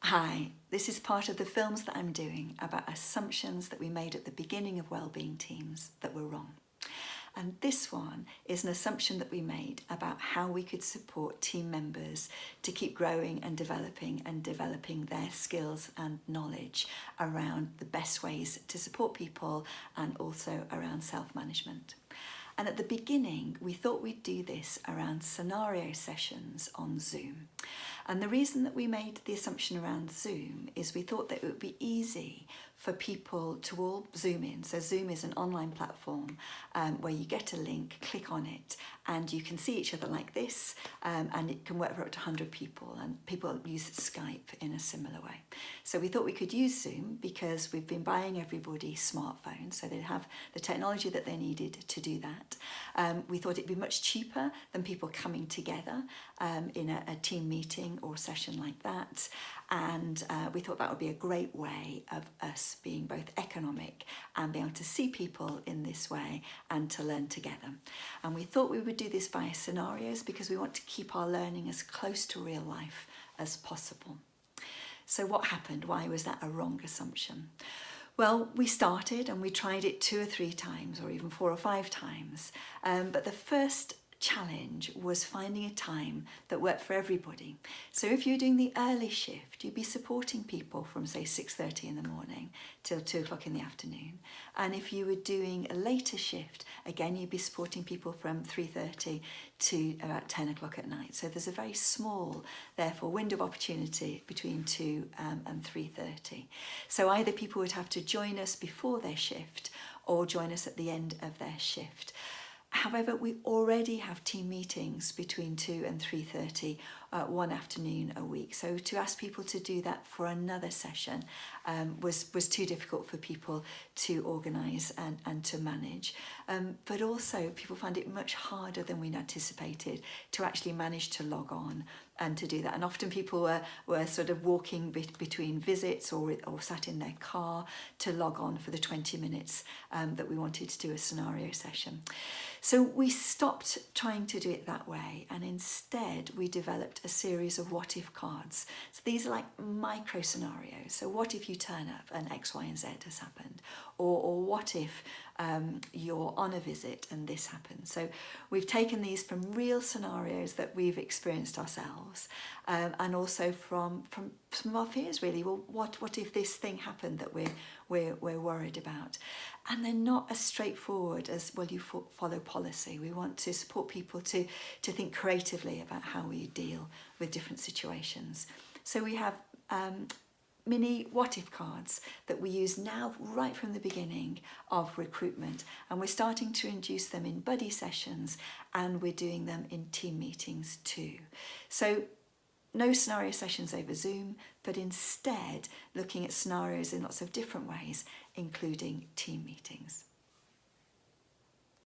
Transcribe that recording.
Hi, this is part of the films that I'm doing about assumptions that we made at the beginning of wellbeing teams that were wrong. And this one is an assumption that we made about how we could support team members to keep growing and developing their skills and knowledge around the best ways to support people and also around self-management. And at the beginning, we thought we'd do this around scenario sessions on Zoom. And the reason that we made the assumption around Zoom is we thought that it would be easy for people to all Zoom in. So Zoom is an online platform where you get a link, click on it, and you can see each other like this, and it can work for up to 100 people, and people use Skype in a similar way. So we thought we could use Zoom because we've been buying everybody smartphones, so they'd have the technology that they needed to do that. We thought it'd be much cheaper than people coming together in a team meeting or session like that, and we thought that would be a great way of us being both economic and being able to see people in this way and to learn together. And we thought we would do this via scenarios because we want to keep our learning as close to real life as possible. So what happened? Why was that a wrong assumption? Well, we started and we tried it 2 or 3 times or even 4 or 5 times, but the first challenge was finding a time that worked for everybody. So if you're doing the early shift, you'd be supporting people from say 6:30 in the morning till 2 o'clock in the afternoon. And if you were doing a later shift, again, you'd be supporting people from 3:30 to about 10 o'clock at night. So there's a very small, therefore, window of opportunity between 2 and 3:30. So either people would have to join us before their shift or join us at the end of their shift. However, we already have team meetings between 2 and 3:30 one afternoon a week. So to ask people to do that for another session was too difficult for people to organise and to manage. But also people found it much harder than we'd anticipated to actually manage to log on and to do that. And often people were sort of walking between visits or sat in their car to log on for the 20 minutes that we wanted to do a scenario session. So we stopped trying to do it that way, and instead we developed a series of what if cards. So these are like micro scenarios. So what if you turn up and X, Y, and Z has happened? Or what if you're on a visit and this happens? So we've taken these from real scenarios that we've experienced ourselves, and also from our fears, really. Well, what if this thing happened that we're worried about? And they're not as straightforward as, well, you follow policy. We want to support people to think creatively about how we deal with different situations. So we have mini what-if cards that we use now right from the beginning of recruitment, and we're starting to introduce them in buddy sessions, and we're doing them in team meetings too. So no scenario sessions over Zoom, but instead looking at scenarios in lots of different ways, including team meetings.